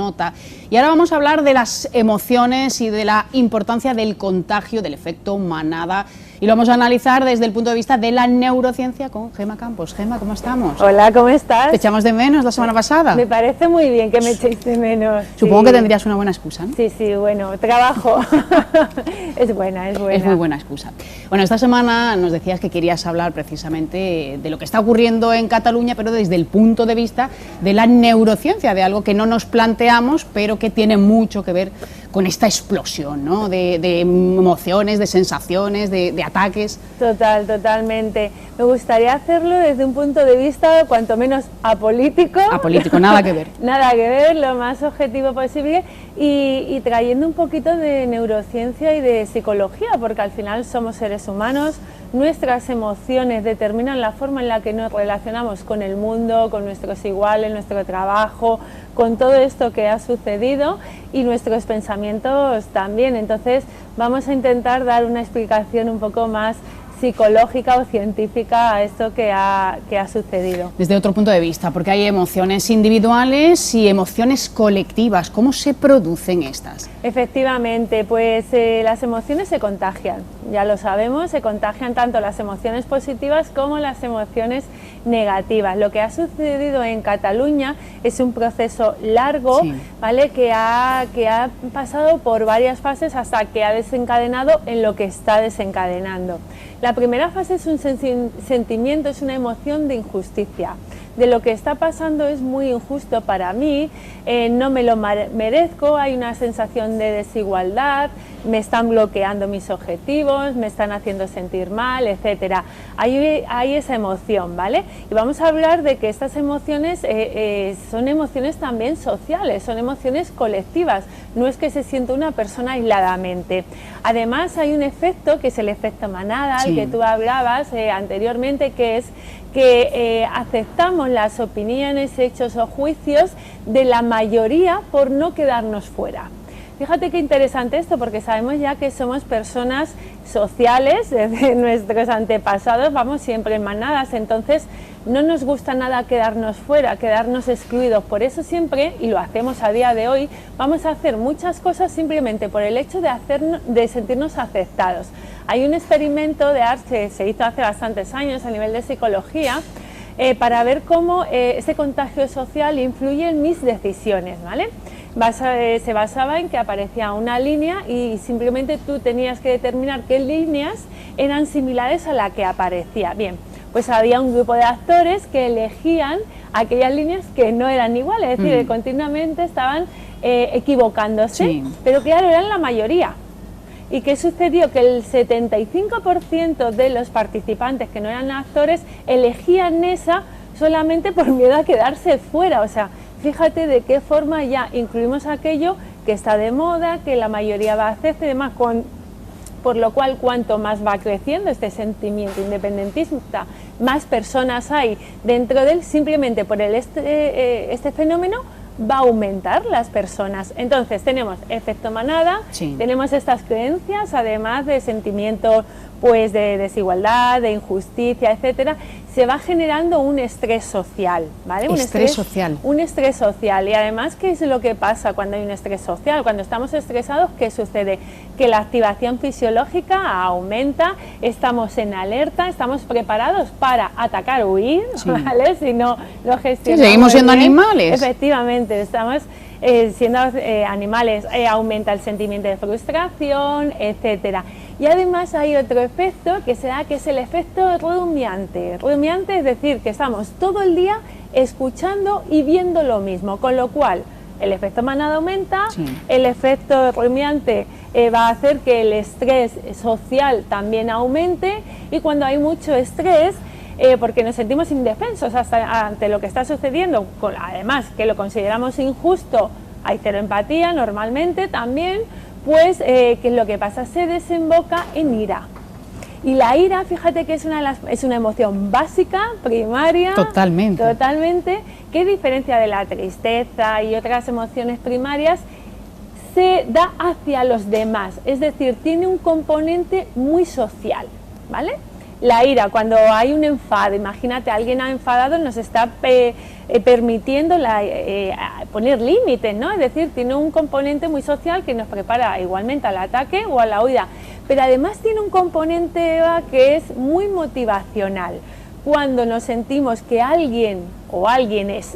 nota. Y ahora vamos a hablar de las emociones y de la importancia del contagio, del efecto manada. Y lo vamos a analizar desde el punto de vista de la neurociencia con Gemma Campos. Gemma, ¿cómo estamos? Hola, ¿cómo estás? ¿Te echamos de menos la semana pasada? Me parece muy bien que me echéis de menos. Supongo que tendrías una buena excusa, ¿no? Sí, sí, bueno, trabajo. Es buena, es buena. Es muy buena excusa. Bueno, esta semana nos decías que querías hablar precisamente de lo que está ocurriendo en Cataluña, pero desde el punto de vista de la neurociencia, de algo que no nos planteamos, pero que tiene mucho que ver con esta explosión, ¿no? de emociones, de sensaciones, de ataques. Totalmente. Me gustaría hacerlo desde un punto de vista cuanto menos apolítico. Apolítico, nada que ver. Nada que ver, lo más objetivo posible y trayendo un poquito de neurociencia y de psicología, porque al final somos seres humanos, nuestras emociones determinan la forma en la que nos relacionamos con el mundo, con nuestros iguales, nuestro trabajo, con todo esto que ha sucedido y nuestros pensamientos también. Entonces vamos a intentar dar una explicación un poco más psicológica o científica a esto que ha sucedido. Desde otro punto de vista, porque hay emociones individuales y emociones colectivas. ¿Cómo se producen estas? Efectivamente, pues las emociones se contagian, ya lo sabemos, se contagian tanto las emociones positivas como las emociones negativas. Lo que ha sucedido en Cataluña es un proceso largo, sí, ¿vale? que ha pasado por varias fases hasta que ha desencadenado en lo que está desencadenando. La primera fase es un sentimiento, es una emoción de injusticia. De lo que está pasando es muy injusto para mí, no me lo merezco, hay una sensación de desigualdad, me están bloqueando mis objetivos, me están haciendo sentir mal, etcétera. Hay esa emoción, ¿vale? Y vamos a hablar de que estas emociones son emociones también sociales, son emociones colectivas, no es que se sienta una persona aisladamente. Además hay un efecto que es el efecto manada, sí, al que tú hablabas anteriormente, que es que aceptamos las opiniones, hechos o juicios de la mayoría por no quedarnos fuera. Fíjate qué interesante esto, porque sabemos ya que somos personas sociales, desde nuestros antepasados vamos siempre en manadas, entonces no nos gusta nada quedarnos fuera, quedarnos excluidos. Por eso siempre, y lo hacemos a día de hoy, vamos a hacer muchas cosas simplemente por el hecho de sentirnos aceptados. Hay un experimento de ARS que se hizo hace bastantes años a nivel de psicología para ver cómo ese contagio social influye en mis decisiones, ¿vale? Se basaba en que aparecía una línea y simplemente tú tenías que determinar qué líneas eran similares a la que aparecía. Bien, pues había un grupo de actores que elegían aquellas líneas que no eran iguales, es decir, continuamente estaban equivocándose, sí, pero claro, eran la mayoría. ¿Y qué sucedió? Que el 75% de los participantes que no eran actores elegían esa solamente por miedo a quedarse fuera. O sea, fíjate de qué forma ya incluimos aquello que está de moda, que la mayoría va a hacerse y demás, por lo cual cuanto más va creciendo este sentimiento independentista, más personas hay dentro de él, simplemente por este fenómeno va a aumentar las personas. Entonces tenemos efecto manada, sí, tenemos estas creencias, además de sentimientos pues de desigualdad, de injusticia, etcétera. Se va generando un estrés social, ¿vale? Un estrés social. Un estrés social. Y además, ¿qué es lo que pasa cuando hay un estrés social? Cuando estamos estresados, ¿qué sucede? Que la activación fisiológica aumenta, estamos en alerta, estamos preparados para atacar o huir, sí, ¿vale? Si no lo gestionamos. Sí, seguimos siendo animales. Efectivamente, estamos siendo animales, aumenta el sentimiento de frustración, etcétera. Y además hay otro efecto que se da, que es el efecto rumiante. Rumiante es decir, que estamos todo el día escuchando y viendo lo mismo, con lo cual el efecto manada aumenta, sí, el efecto rumiante va a hacer que el estrés social también aumente, y cuando hay mucho estrés, porque nos sentimos indefensos ante lo que está sucediendo, además que lo consideramos injusto, hay cero empatía normalmente también, pues que lo que pasa se desemboca en ira. Y la ira, fíjate que es una emoción básica, primaria, totalmente, que diferencia de la tristeza y otras emociones primarias, se da hacia los demás, es decir, tiene un componente muy social, ¿vale? La ira, cuando hay un enfado, imagínate, alguien ha enfadado, nos está permitiendo poner límites, ¿no? Es decir, tiene un componente muy social que nos prepara igualmente al ataque o a la huida, pero además tiene un componente, Eva, que es muy motivacional. Cuando nos sentimos que alguien o alguienes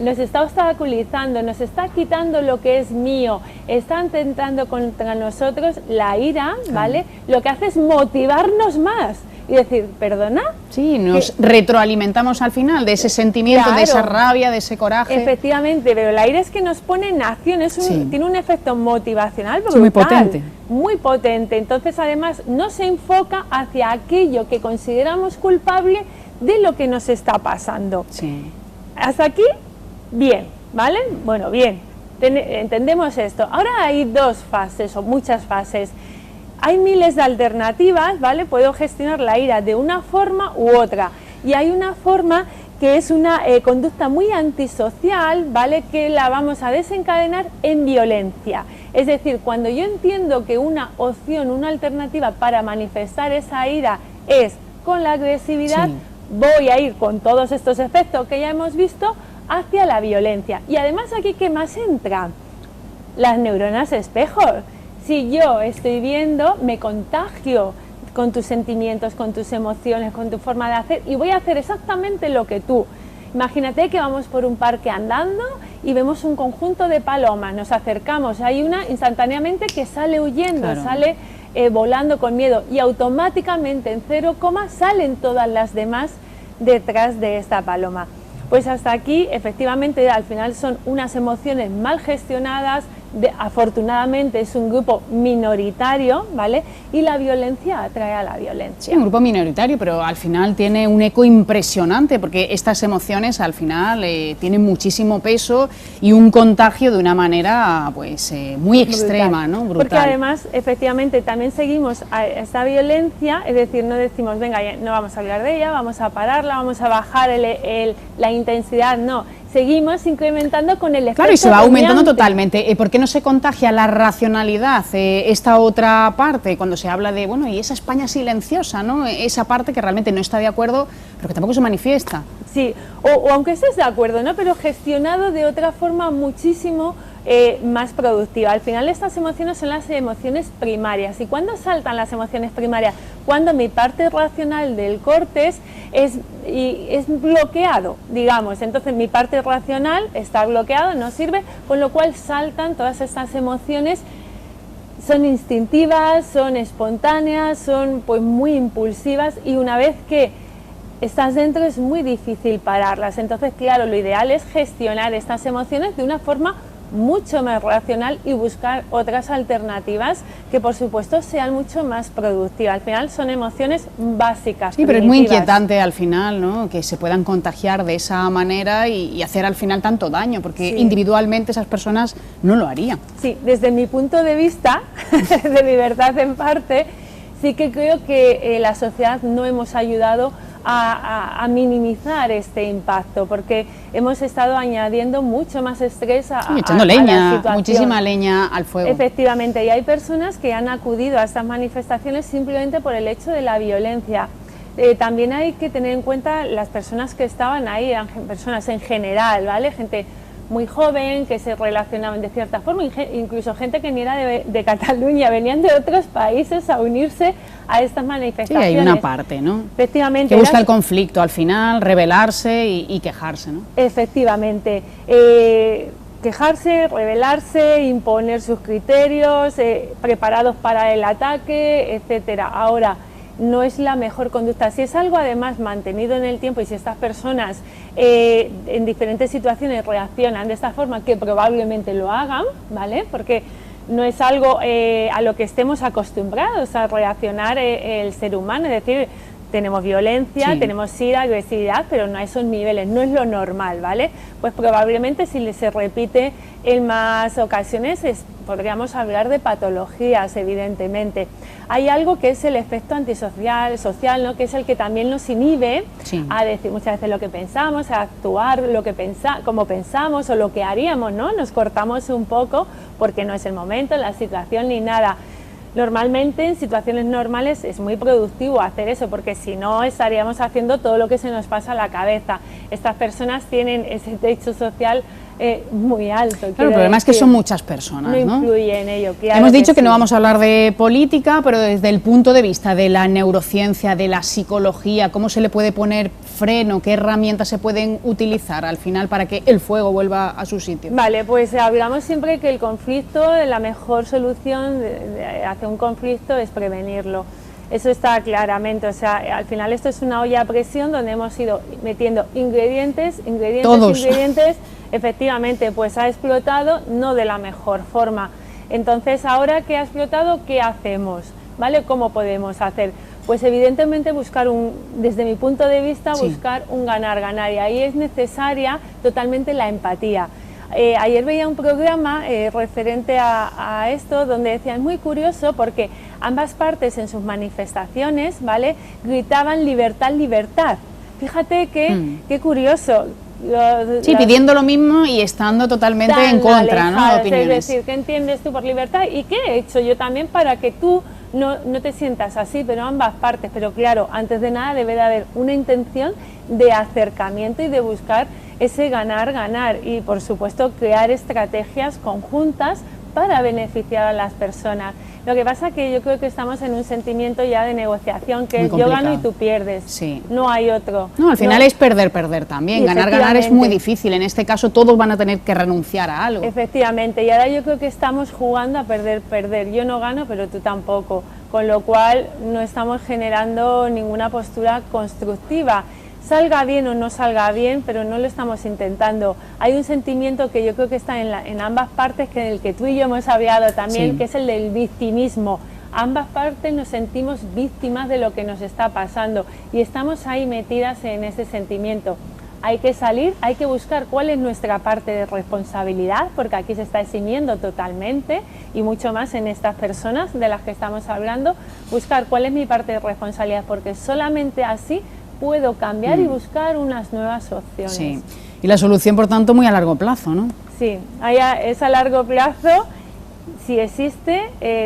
nos está obstaculizando, nos está quitando lo que es mío, está intentando contra nosotros, la ira, ¿vale? Lo que hace es motivarnos más y decir, ¿perdona? Sí, nos retroalimentamos al final de ese sentimiento, claro, de esa rabia, de ese coraje. Efectivamente, pero la ira es que nos pone en acción, tiene un efecto motivacional brutal, muy potente. Muy potente. Entonces, además, no se enfoca hacia aquello que consideramos culpable de lo que nos está pasando. Sí. Hasta aquí, bien, ¿vale? Bueno, bien, entendemos esto. Ahora hay dos fases o muchas fases. Hay miles de alternativas, ¿vale? Puedo gestionar la ira de una forma u otra. Y hay una forma que es una conducta muy antisocial, ¿vale? Que la vamos a desencadenar en violencia. Es decir, cuando yo entiendo que una opción, una alternativa para manifestar esa ira es con la agresividad, sí, voy a ir con todos estos efectos que ya hemos visto hacia la violencia. Y además aquí, ¿qué más entra? Las neuronas espejos. Si yo estoy viendo, me contagio con tus sentimientos, con tus emociones, con tu forma de hacer, y voy a hacer exactamente lo que tú. Imagínate que vamos por un parque andando y vemos un conjunto de palomas, nos acercamos, hay una instantáneamente que sale huyendo, claro, sale volando con miedo, y automáticamente en 0, salen todas las demás detrás de esta paloma. Pues hasta aquí, efectivamente, al final son unas emociones mal gestionadas, afortunadamente es un grupo minoritario, ¿vale? Y la violencia atrae a la violencia. Sí, un grupo minoritario, pero al final tiene un eco impresionante, porque estas emociones al final tienen muchísimo peso y un contagio de una manera pues muy extrema, ¿no? Brutal. Porque además, efectivamente, también seguimos a esta violencia, es decir, no decimos, venga, no vamos a hablar de ella, vamos a pararla, vamos a bajar la intensidad, no. Seguimos incrementando con el efecto. Claro, y se va aumentando totalmente. ¿Por qué no se contagia la racionalidad, esta otra parte, cuando se habla de, bueno, y esa España silenciosa, ¿no? Esa parte que realmente no está de acuerdo, pero que tampoco se manifiesta? Sí, o aunque estés de acuerdo, ¿no? Pero gestionado de otra forma muchísimo más productiva. Al final estas emociones son las emociones primarias. ¿Y cuándo saltan las emociones primarias? Cuando mi parte racional del córtex es bloqueado, digamos. Entonces mi parte racional está bloqueada, no sirve, con lo cual saltan todas estas emociones. Son instintivas, son espontáneas, son pues muy impulsivas, y una vez que estás dentro es muy difícil pararlas. Entonces, claro, lo ideal es gestionar estas emociones de una forma mucho más racional y buscar otras alternativas que, por supuesto, sean mucho más productivas. Al final son emociones básicas. Sí, pero es muy inquietante al final, ¿no? Que se puedan contagiar de esa manera y hacer al final tanto daño, porque sí, individualmente esas personas no lo harían. Sí, desde mi punto de vista, de mi verdad en parte, sí que creo que la sociedad no hemos ayudado a minimizar este impacto, porque hemos estado añadiendo mucho más estrés echando leña, muchísima leña al fuego. Efectivamente, y hay personas que han acudido a estas manifestaciones simplemente por el hecho de la violencia. También hay que tener en cuenta las personas que estaban ahí, eran personas en general, ¿vale? Gente muy joven, que se relacionaban de cierta forma, incluso gente que ni era de Cataluña, venían de otros países a unirse a estas manifestaciones. Sí, hay una parte, ¿no? Efectivamente. Que busca el conflicto al final, rebelarse y quejarse, ¿no? Efectivamente. Quejarse, rebelarse, imponer sus criterios, preparados para el ataque, etcétera. Ahora, no es la mejor conducta. Si es algo además mantenido en el tiempo, y si estas personas en diferentes situaciones reaccionan de esta forma, que probablemente lo hagan, ¿vale? Porque no es algo a lo que estemos acostumbrados a reaccionar el ser humano, es decir, tenemos violencia, sí, tenemos ira, agresividad, pero no a esos niveles, no es lo normal, ¿vale? Pues probablemente si se repite en más ocasiones podríamos hablar de patologías, evidentemente. Hay algo que es el efecto antisocial, social, ¿no? Que es el que también nos inhibe, sí, a decir muchas veces lo que pensamos, a actuar como pensamos o lo que haríamos, ¿no? Nos cortamos un poco porque no es el momento, la situación ni nada. Normalmente en situaciones normales es muy productivo hacer eso, porque si no estaríamos haciendo todo lo que se nos pasa a la cabeza. Estas personas tienen ese techo social muy alto. Claro, el problema es que son muchas personas, ¿no? Influye en ello. Claro. Hemos dicho que no vamos a hablar de política, pero desde el punto de vista de la neurociencia, de la psicología, ¿cómo se le puede poner freno? ¿Qué herramientas se pueden utilizar al final para que el fuego vuelva a su sitio? Vale, pues hablamos siempre que el conflicto, la mejor solución hacia un conflicto es prevenirlo. Eso está claramente, o sea, al final esto es una olla a presión donde hemos ido metiendo ingredientes, efectivamente, pues ha explotado no de la mejor forma. Entonces, ahora que ha explotado, ¿qué hacemos? ¿Vale? ¿Cómo podemos hacer? Pues evidentemente buscar desde mi punto de vista, buscar un ganar-ganar, y ahí es necesaria totalmente la empatía. Ayer veía un programa referente a esto, donde decían, muy curioso, porque ambas partes en sus manifestaciones, ¿vale?, gritaban libertad, libertad. Fíjate qué curioso. Pidiendo lo mismo y estando totalmente en contra, ¿no?, de opiniones. Es decir, ¿qué entiendes tú por libertad y qué he hecho yo también para que tú no te sientas así? Pero ambas partes, pero claro, antes de nada debe de haber una intención de acercamiento y de buscar ese ganar-ganar y, por supuesto, crear estrategias conjuntas para beneficiar a las personas. Lo que pasa es que yo creo que estamos en un sentimiento ya de negociación, que es yo gano y tú pierdes, no hay otro. No, al final es perder, perder también, ganar es muy difícil, en este caso todos van a tener que renunciar a algo. Efectivamente, y ahora yo creo que estamos jugando a perder, perder, yo no gano pero tú tampoco, con lo cual no estamos generando ninguna postura constructiva. Salga bien o no salga bien, pero no lo estamos intentando. Hay un sentimiento que yo creo que está en ambas partes, que en el que tú y yo hemos hablado también, que es el del victimismo. Ambas partes nos sentimos víctimas de lo que nos está pasando y estamos ahí metidas en ese sentimiento. Hay que salir, hay que buscar cuál es nuestra parte de responsabilidad, porque aquí se está eximiendo totalmente y mucho más en estas personas de las que estamos hablando. Buscar cuál es mi parte de responsabilidad, porque solamente así puedo cambiar y buscar unas nuevas opciones. Sí, y la solución, por tanto, muy a largo plazo, ¿no? Sí, es a largo plazo. Si existe,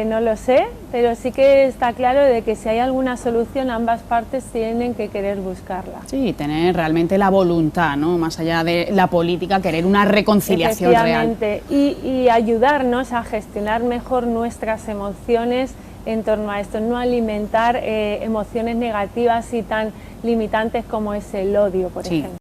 no lo sé, pero sí que está claro de que si hay alguna solución, ambas partes tienen que querer buscarla. Sí, tener realmente la voluntad, ¿no?, más allá de la política, querer una reconciliación real. Y ayudarnos a gestionar mejor nuestras emociones en torno a esto, no alimentar emociones negativas y tan limitantes como es el odio, por ejemplo.